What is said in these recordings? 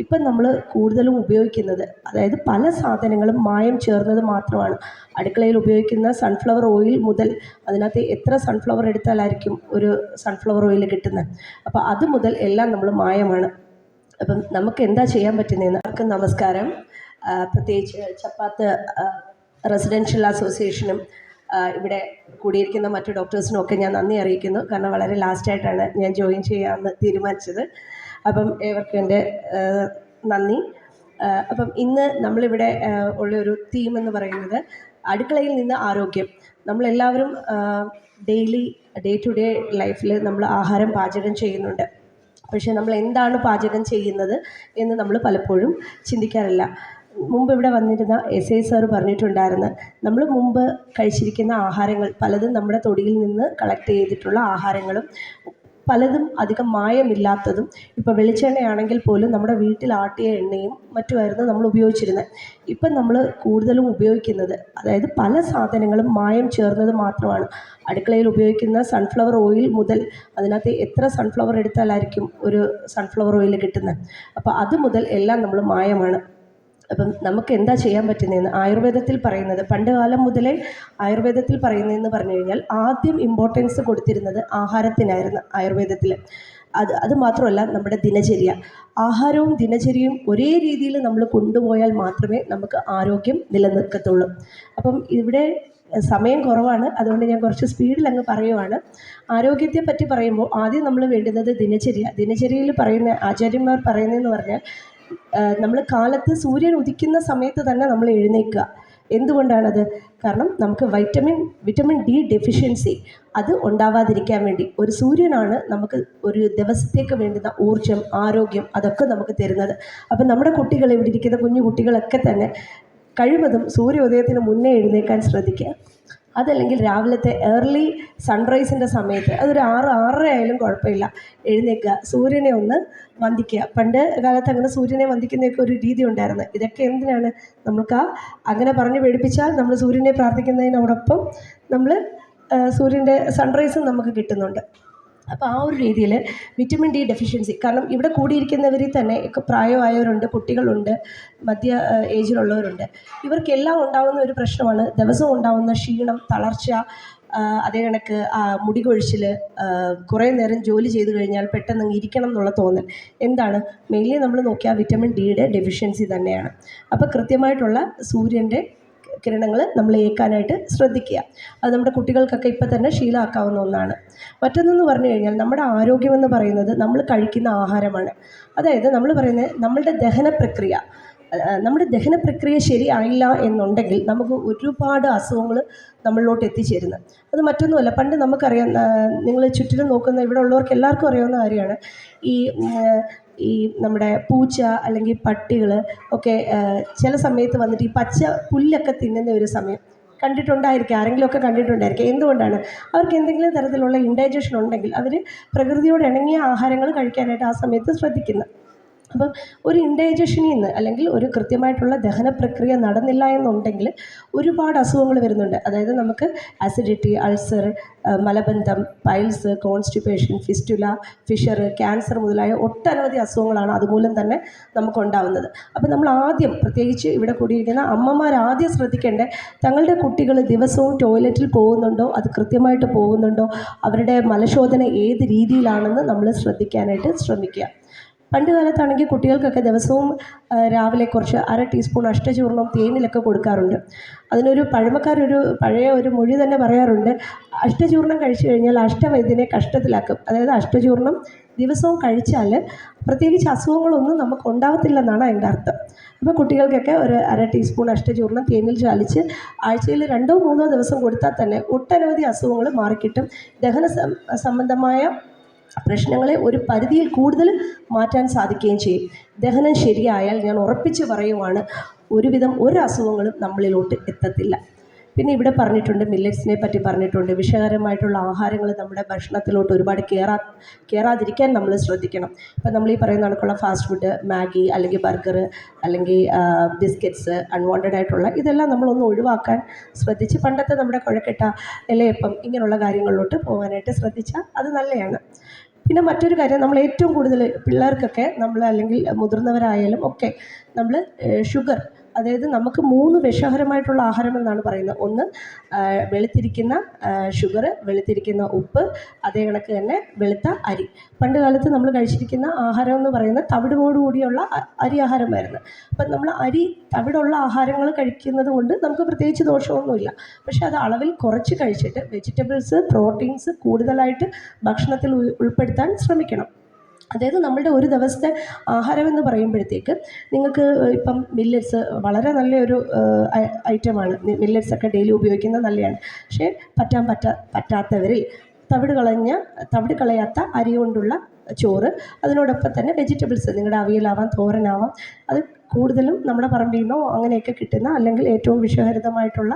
ഇപ്പം നമ്മൾ കൂടുതലും ഉപയോഗിക്കുന്നത്, അതായത് പല സാധനങ്ങളും മായം ചേർന്നത് മാത്രമാണ്. അടുക്കളയിൽ ഉപയോഗിക്കുന്ന സൺഫ്ലവർ ഓയിൽ മുതൽ, അതിനകത്ത് എത്ര സൺഫ്ലവർ എടുത്താലായിരിക്കും ഒരു സൺഫ്ലവർ ഓയിൽ കിട്ടുന്നത്. അപ്പോൾ അത് മുതൽ എല്ലാം നമ്മൾ മായമാണ്. അപ്പം നമുക്ക് എന്താ ചെയ്യാൻ പറ്റുന്നതെന്ന്. എല്ലാവർക്കും നമസ്കാരം. പ്രത്യേകിച്ച് ചപ്പാത്ത് റെസിഡൻഷ്യൽ അസോസിയേഷനും ഇവിടെ കൂടിയിരിക്കുന്ന മറ്റു ഡോക്ടേഴ്സിനും ഒക്കെ ഞാൻ നന്ദി അറിയിക്കുന്നു. കാരണം വളരെ ലാസ്റ്റായിട്ടാണ് ഞാൻ ജോയിൻ ചെയ്യാമെന്ന് തീരുമാനിച്ചത്. അപ്പം ഏവർക്കും എൻ്റെ നന്ദി. അപ്പം ഇന്ന് നമ്മളിവിടെ ഉള്ളൊരു തീം എന്ന് പറയുന്നത് അടുക്കളയിൽ നിന്ന് ആരോഗ്യം. നമ്മളെല്ലാവരും ഡേ ടു ഡേ ലൈഫിൽ നമ്മൾ ആഹാരം പാചകം ചെയ്യുന്നുണ്ട്. പക്ഷേ നമ്മൾ എന്താണ് പാചകം ചെയ്യുന്നത് എന്ന് നമ്മൾ പലപ്പോഴും ചിന്തിക്കാറില്ല. മുമ്പ് ഇവിടെ വന്നിരുന്ന എസ് സാർ പറഞ്ഞിട്ടുണ്ടായിരുന്നു, നമ്മൾ മുമ്പ് കഴിച്ചിരിക്കുന്ന ആഹാരങ്ങൾ പലതും നമ്മുടെ തൊടിയിൽ നിന്ന് കളക്ട് ചെയ്തിട്ടുള്ള ആഹാരങ്ങളും പലതും അധികം മായമില്ലാത്തതും, ഇപ്പോൾ വെളിച്ചെണ്ണയാണെങ്കിൽ പോലും നമ്മുടെ വീട്ടിൽ ആട്ടിയ എണ്ണയും മറ്റുമായിരുന്നു നമ്മൾ ഉപയോഗിച്ചിരുന്നത്. ഇപ്പം നമ്മൾ കൂടുതലും ഉപയോഗിക്കുന്നത്, അതായത് പല സാധനങ്ങളും മായം ചേർന്നത് മാത്രമാണ്. അടുക്കളയിൽ ഉപയോഗിക്കുന്ന സൺഫ്ലവർ ഓയിൽ മുതൽ, അതിനകത്ത് എത്ര സൺഫ്ലവർ എടുത്താലായിരിക്കും ഒരു സൺഫ്ലവർ ഓയിൽ കിട്ടുന്നത്. അപ്പോൾ അത് മുതൽ എല്ലാം നമ്മൾ മായമാണ്. അപ്പം നമുക്ക് എന്താ ചെയ്യാൻ പറ്റുന്നതെന്ന് ആയുർവേദത്തിൽ പറയുന്നത്, പണ്ട് കാലം മുതലേ ആയുർവേദത്തിൽ പറയുന്നതെന്ന് പറഞ്ഞു കഴിഞ്ഞാൽ ആദ്യം ഇമ്പോർട്ടൻസ് കൊടുത്തിരുന്നത് ആഹാരത്തിനായിരുന്നു ആയുർവേദത്തിൽ. അത് മാത്രമല്ല, നമ്മുടെ ദിനചര്യ, ആഹാരവും ദിനചര്യയും ഒരേ രീതിയിൽ നമ്മൾ കൊണ്ടുപോയാൽ മാത്രമേ നമുക്ക് ആരോഗ്യം നിലനിൽക്കത്തുള്ളൂ. അപ്പം ഇവിടെ സമയം കുറവാണ്, അതുകൊണ്ട് ഞാൻ കുറച്ച് സ്പീഡിൽ അങ്ങ് പറയുവാണ്. ആരോഗ്യത്തെ പറ്റി പറയുമ്പോൾ ആദ്യം നമ്മൾ വേണ്ടുന്നത് ദിനചര്യയിൽ പറയുന്ന ആചാര്യന്മാർ പറയുന്നതെന്ന് പറഞ്ഞാൽ, നമ്മൾ കാലത്ത് സൂര്യൻ ഉദിക്കുന്ന സമയത്ത് തന്നെ നമ്മൾ എഴുന്നേൽക്കുക. എന്തുകൊണ്ടാണത്? കാരണം നമുക്ക് വിറ്റമിൻ ഡി ഡെഫിഷ്യൻസി അത് ഉണ്ടാവാതിരിക്കാൻ വേണ്ടി. ഒരു സൂര്യനാണ് നമുക്ക് ഒരു ദിവസത്തേക്ക് വേണ്ടുന്ന ഊർജ്ജം, ആരോഗ്യം അതൊക്കെ നമുക്ക് തരുന്നത്. അപ്പം നമ്മുടെ കുട്ടികൾ, ഇവിടെ ഇരിക്കുന്ന കുഞ്ഞു കുട്ടികളൊക്കെ തന്നെ കഴിവതും സൂര്യോദയത്തിന് മുന്നേ എഴുന്നേൽക്കാൻ ശ്രദ്ധിക്കുക. അതല്ലെങ്കിൽ രാവിലത്തെ ഏർലി സൺറൈസിൻ്റെ സമയത്ത്, അതൊരു 6-6:30 ആയാലും കുഴപ്പമില്ല, എഴുന്നേൽക്കുക, സൂര്യനെ ഒന്ന് വന്ദിക്കുക. പണ്ട് കാലത്ത് അങ്ങനെ സൂര്യനെ വന്ദിക്കുന്നതൊക്കെ ഒരു രീതി ഉണ്ടായിരുന്നു. ഇതൊക്കെ എന്തിനാണ്? നമുക്ക് അങ്ങനെ പറഞ്ഞ് പേടിപ്പിച്ചാൽ നമ്മൾ സൂര്യനെ പ്രാർത്ഥിക്കുന്നതിനോടൊപ്പം നമ്മൾ സൂര്യൻ്റെ സൺറൈസും നമുക്ക് കിട്ടുന്നുണ്ട്. അപ്പോൾ ആ ഒരു രീതിയിൽ വിറ്റമിൻ ഡി ഡെഫിഷ്യൻസി, കാരണം ഇവിടെ കൂടിയിരിക്കുന്നവരിൽ തന്നെ പ്രായമായവരുണ്ട്, കുട്ടികളുണ്ട്, മധ്യ ഏജിലുള്ളവരുണ്ട്. ഇവർക്കെല്ലാം ഉണ്ടാകുന്ന ഒരു പ്രശ്നമാണ് ദിവസവും ഉണ്ടാകുന്ന ക്ഷീണം, തളർച്ച, അതേ കണക്ക് മുടി കൊഴിച്ചിൽ, കുറേ നേരം ജോലി ചെയ്ത് കഴിഞ്ഞാൽ പെട്ടെന്ന് ഇരിക്കണം എന്നുള്ള തോന്നൽ. എന്താണ്? മെയിൻലി നമ്മൾ നോക്കിയാൽ വിറ്റമിൻ ഡിയുടെ ഡെഫിഷ്യൻസി തന്നെയാണ്. അപ്പോൾ കൃത്യമായിട്ടുള്ള സൂര്യൻ്റെ കിരണങ്ങൾ നമ്മൾ ഏൽക്കാനായിട്ട് ശ്രദ്ധിക്കുക. അത് നമ്മുടെ കുട്ടികൾക്കൊക്കെ ഇപ്പം തന്നെ ശീലമാക്കാവുന്ന ഒന്നാണ്. മറ്റൊന്നെന്ന് പറഞ്ഞു കഴിഞ്ഞാൽ, നമ്മുടെ ആരോഗ്യമെന്ന് പറയുന്നത് നമ്മൾ കഴിക്കുന്ന ആഹാരമാണ്. അതായത് നമ്മൾ പറയുന്നത് നമ്മളുടെ ദഹന പ്രക്രിയ ശരിയായില്ല എന്നുണ്ടെങ്കിൽ നമുക്ക് ഒരുപാട് അസുഖങ്ങൾ നമ്മളിലോട്ട് എത്തിച്ചേരുന്നത്. അത് മറ്റൊന്നുമല്ല, പണ്ട് നമുക്കറിയാം, നിങ്ങൾ ചുറ്റിലും നോക്കുന്ന ഇവിടെ ഉള്ളവർക്ക് എല്ലാവർക്കും അറിയാവുന്ന കാര്യമാണ്, ഈ നമ്മുടെ പൂച്ച അല്ലെങ്കിൽ പട്ടികൾ ഒക്കെ ചില സമയത്ത് വന്നിട്ട് ഈ പച്ച പുല്ലൊക്കെ തിന്നുന്ന ഒരു സമയം കണ്ടിട്ടുണ്ടായിരിക്കും, ആരെങ്കിലുമൊക്കെ കണ്ടിട്ടുണ്ടായിരിക്കും. എന്തുകൊണ്ടാണ്? അവർക്ക് എന്തെങ്കിലും തരത്തിലുള്ള ഇൻഡൈജഷൻ ഉണ്ടെങ്കിൽ അവർ പ്രകൃതിയോട് ഇണങ്ങിയ ആഹാരങ്ങൾ കഴിക്കാനായിട്ട് ആ സമയത്ത് ശ്രദ്ധിക്കുന്നത്. അപ്പം ഒരു ഇൻഡൈജഷനിൽ നിന്ന്, അല്ലെങ്കിൽ ഒരു കൃത്യമായിട്ടുള്ള ദഹന പ്രക്രിയ നടന്നില്ല എന്നുണ്ടെങ്കിൽ ഒരുപാട് അസുഖങ്ങൾ വരുന്നുണ്ട്. അതായത് നമുക്ക് ആസിഡിറ്റി, അൾസർ, മലബന്ധം, piles, constipation, fistula, fissure, cancer മുതലായ ഒട്ടനവധി അസുഖങ്ങളാണ് അതുമൂലം തന്നെ നമുക്കുണ്ടാവുന്നത്. അപ്പം നമ്മൾ ആദ്യം, പ്രത്യേകിച്ച് ഇവിടെ കൂടിയിരിക്കുന്ന അമ്മമാർ ആദ്യം ശ്രദ്ധിക്കേണ്ടത്, തങ്ങളുടെ കുട്ടികൾ ദിവസവും ടോയ്ലറ്റിൽ പോകുന്നുണ്ടോ, അത് കൃത്യമായിട്ട് പോകുന്നുണ്ടോ, അവരുടെ മലശോധന ഏത് രീതിയിലാണെന്ന് നമ്മൾ ശ്രദ്ധിക്കാനായിട്ട് ശ്രമിക്കുക. പണ്ട് കാലത്താണെങ്കിൽ കുട്ടികൾക്കൊക്കെ ദിവസവും രാവിലെ കുറച്ച് 1/2 ടീസ്പൂൺ അഷ്ടചൂർണം തേനിലൊക്കെ കൊടുക്കാറുണ്ട്. അതിനൊരു പഴയ ഒരു മൊഴി തന്നെ പറയാറുണ്ട്, അഷ്ടചൂർണം കഴിച്ചു കഴിഞ്ഞാൽ അഷ്ടവൈദ്യനെ കഷ്ടത്തിലാക്കും. അതായത് അഷ്ടചൂർണം ദിവസവും കഴിച്ചാൽ പ്രത്യേകിച്ച് അസുഖങ്ങളൊന്നും നമുക്ക് ഉണ്ടാകത്തില്ലെന്നാണ് അതിൻ്റെ അർത്ഥം. അപ്പോൾ കുട്ടികൾക്കൊക്കെ ഒരു 1/2 ടീസ്പൂൺ അഷ്ടചൂർണം തേനിൽ ചാലിച്ച് ആഴ്ചയിൽ 2-3 ദിവസം കൊടുത്താൽ തന്നെ ഒട്ടനവധി അസുഖങ്ങൾ മാറിക്കിട്ടും. ദഹന സംബന്ധമായ പ്രശ്നങ്ങളെ ഒരു പരിധിയിൽ കൂടുതൽ മാറ്റാൻ സാധിക്കുകയും ചെയ്യും. ദഹനം ശരിയായാൽ ഞാൻ ഉറപ്പിച്ച് പറയുവാണ്, ഒരുവിധം ഒരു അസുഖങ്ങളും നമ്മളിലോട്ട് എത്തത്തില്ല. പിന്നെ ഇവിടെ പറഞ്ഞിട്ടുണ്ട്, മില്ലറ്റ്സിനെ പറ്റി പറഞ്ഞിട്ടുണ്ട്. വിഷകരമായിട്ടുള്ള ആഹാരങ്ങൾ നമ്മുടെ ഭക്ഷണത്തിലോട്ട് ഒരുപാട് കയറാതിരിക്കാൻ നമ്മൾ ശ്രദ്ധിക്കണം. ഇപ്പം നമ്മൾ ഈ പറയുന്ന കണക്കുള്ള ഫാസ്റ്റ് ഫുഡ്, മാഗി അല്ലെങ്കിൽ ബർഗർ അല്ലെങ്കിൽ ബിസ്ക്കറ്റ്സ്, അൺവാണ്ടഡ് ആയിട്ടുള്ള ഇതെല്ലാം നമ്മളൊന്ന് ഒഴിവാക്കാൻ ശ്രദ്ധിച്ച് പണ്ടത്തെ നമ്മുടെ കുഴക്കട്ട, ഇലയപ്പം ഇങ്ങനെയുള്ള കാര്യങ്ങളിലോട്ട് പോകാനായിട്ട് ശ്രദ്ധിച്ചാൽ അത് നല്ലതാണ്. പിന്നെ മറ്റൊരു കാര്യം, നമ്മൾ ഏറ്റവും കൂടുതൽ പിള്ളേർക്കൊക്കെ നമ്മൾ അല്ലെങ്കിൽ മുതിർന്നവരായാലും ഒക്കെ നമ്മൾ ഷുഗർ, അതായത് നമുക്ക് 3 വിഷകരമായിട്ടുള്ള ആഹാരം എന്നാണ് പറയുന്നത്. ഒന്ന് വെളുത്തിരിക്കുന്ന ഷുഗർ, വെളുത്തിരിക്കുന്ന ഉപ്പ്, അതേ കണക്ക് തന്നെ വെളുത്ത അരി. പണ്ട് കാലത്ത് നമ്മൾ കഴിച്ചിരിക്കുന്ന ആഹാരം എന്ന് പറയുന്നത് തവിടോട് കൂടിയുള്ള അരി ആഹാരമായിരുന്നു. അപ്പം നമ്മൾ തവിടുള്ള ആഹാരങ്ങൾ കഴിക്കുന്നത് കൊണ്ട് നമുക്ക് പ്രത്യേകിച്ച് ദോഷമൊന്നുമില്ല. പക്ഷേ അത് അളവിൽ കുറച്ച് കഴിച്ചിട്ട് വെജിറ്റബിൾസ്, പ്രോട്ടീൻസ് കൂടുതലായിട്ട് ഭക്ഷണത്തിൽ ഉൾപ്പെടുത്താൻ ശ്രമിക്കണം. അതായത് നമ്മളുടെ ഒരു ദിവസത്തെ ആഹാരം എന്ന് പറയുമ്പോഴത്തേക്ക് നിങ്ങൾക്ക് ഇപ്പം മില്ലറ്റ്സ് വളരെ നല്ലൊരു ഐറ്റമാണ്. മില്ലറ്റ്സൊക്കെ ഡെയിലി ഉപയോഗിക്കുന്നത് നല്ലതാണ്. പക്ഷേ പറ്റാത്തവരിൽ തവിട് കളയാത്ത അരി കൊണ്ടുള്ള ചോറ്, അതിനോടൊപ്പം തന്നെ വെജിറ്റബിൾസ്, നിങ്ങളുടെ അവിയലാവാം, തോരനാവാം, അത് കൂടുതലും നമ്മുടെ പറമ്പിൽ നിന്നോ അങ്ങനെയൊക്കെ കിട്ടുന്ന, അല്ലെങ്കിൽ ഏറ്റവും വിഷഹരിതമായിട്ടുള്ള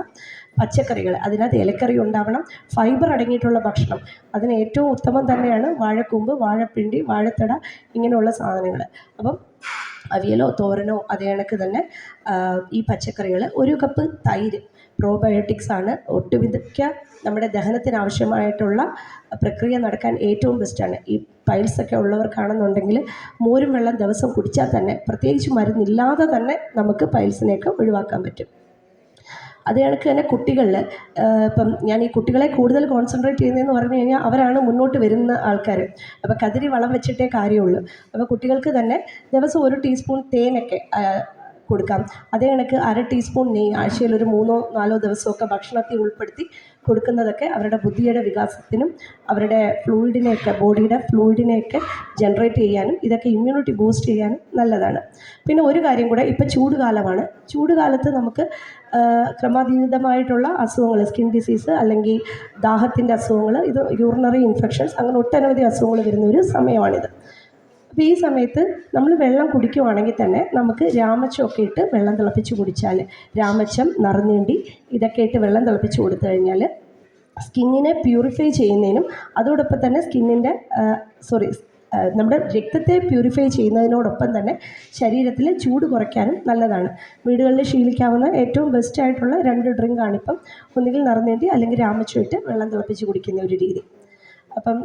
പച്ചക്കറികൾ, അതിനകത്ത് ഇലക്കറി ഉണ്ടാവണം, ഫൈബർ അടങ്ങിയിട്ടുള്ള ഭക്ഷണം. അതിന് ഏറ്റവും ഉത്തമം തന്നെയാണ് വാഴക്കൂമ്പ്, വാഴപ്പിണ്ടി, വാഴത്തട, ഇങ്ങനെയുള്ള സാധനങ്ങൾ. അപ്പം അവിയലോ തോരനോ അതേ കണക്ക് തന്നെ ഈ പച്ചക്കറികൾ, 1 കപ്പ് തൈര്, പ്രോബയോട്ടിക്സ് ആണ്. ഒട്ടുമിക്ക നമ്മുടെ ദഹനത്തിന് ആവശ്യമായിട്ടുള്ള പ്രക്രിയ നടക്കാൻ ഏറ്റവും ബെസ്റ്റാണ്. ഈ പൈൽസൊക്കെ ഉള്ളവർക്കാണെന്നുണ്ടെങ്കിൽ മോരും വെള്ളം ദിവസം കുടിച്ചാൽ തന്നെ, പ്രത്യേകിച്ച് മരുന്നില്ലാതെ തന്നെ നമുക്ക് പൈൽസിനെയൊക്കെ ഒഴിവാക്കാൻ പറ്റും. അതേ കണക്ക് തന്നെ കുട്ടികളിൽ, ഇപ്പം ഞാൻ ഈ കുട്ടികളെ കൂടുതൽ കോൺസെൻട്രേറ്റ് ചെയ്യുന്നതെന്ന് പറഞ്ഞു കഴിഞ്ഞാൽ അവരാണ് മുന്നോട്ട് വരുന്ന ആൾക്കാർ. അപ്പോൾ കതിരി വളം വെച്ചിട്ടേ കാര്യമുള്ളൂ. അപ്പോൾ കുട്ടികൾക്ക് തന്നെ ദിവസം 1 ടീസ്പൂൺ തേനൊക്കെ കൊടുക്കാം. അതേ കണക്ക് 1/2 ടീസ്പൂൺ നെയ്യ് ആഴ്ചയിൽ ഒരു 3-4 ദിവസമൊക്കെ ഭക്ഷണത്തിൽ ഉൾപ്പെടുത്തി കൊടുക്കുന്നതൊക്കെ അവരുടെ ബുദ്ധിയുടെ വികാസത്തിനും അവരുടെ ബോഡിയുടെ ഫ്ലൂയിഡിനെയൊക്കെ ജനറേറ്റ് ചെയ്യാനും ഇതൊക്കെ ഇമ്മ്യൂണിറ്റി ബൂസ്റ്റ് ചെയ്യാനും നല്ലതാണ്. പിന്നെ ഒരു കാര്യം കൂടെ, ഇപ്പം ചൂടുകാലമാണ്. ചൂടുകാലത്ത് നമുക്ക് ക്രമാതീതമായിട്ടുള്ള അസുഖങ്ങൾ, സ്കിൻ ഡിസീസ് അല്ലെങ്കിൽ ദാഹത്തിൻ്റെ അസുഖങ്ങൾ, ഇത് യൂറിനറി ഇൻഫെക്ഷൻസ്, അങ്ങനെ ഒട്ടനവധി അസുഖങ്ങൾ വരുന്ന ഒരു സമയമാണിത്. അപ്പോൾ ഈ സമയത്ത് നമ്മൾ വെള്ളം കുടിക്കുവാണെങ്കിൽ തന്നെ നമുക്ക് രാമച്ചമൊക്കെ ഇട്ട് വെള്ളം തിളപ്പിച്ച് കുടിച്ചാൽ, രാമച്ചം, നറുനീണ്ടി, ഇതൊക്കെ ഇട്ട് വെള്ളം തിളപ്പിച്ച് കൊടുത്തു കഴിഞ്ഞാൽ സ്കിന്നിനെ പ്യൂരിഫൈ ചെയ്യുന്നതിനും അതോടൊപ്പം തന്നെ നമ്മുടെ രക്തത്തെ പ്യൂരിഫൈ ചെയ്യുന്നതിനോടൊപ്പം തന്നെ ശരീരത്തിൽ ചൂട് കുറയ്ക്കാനും നല്ലതാണ്. വീടുകളിൽ ശീലിക്കാവുന്ന ഏറ്റവും ബെസ്റ്റായിട്ടുള്ള 2 ഡ്രിങ്കാണിപ്പം. ഒന്നുകിൽ നറുനീണ്ടി അല്ലെങ്കിൽ രാമച്ചം ഇട്ട് വെള്ളം തിളപ്പിച്ച് കുടിക്കുന്ന ഒരു രീതി. അപ്പം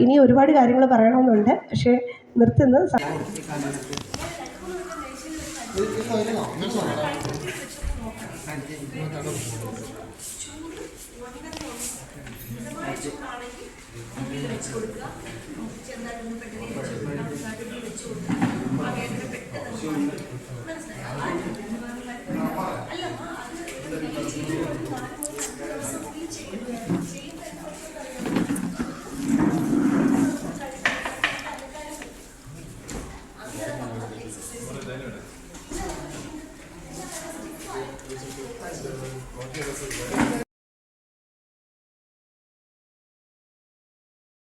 ഇനി ഒരുപാട് കാര്യങ്ങൾ പറയണമെന്നുണ്ട്, പക്ഷേ നിർത്തുന്നത് Okay,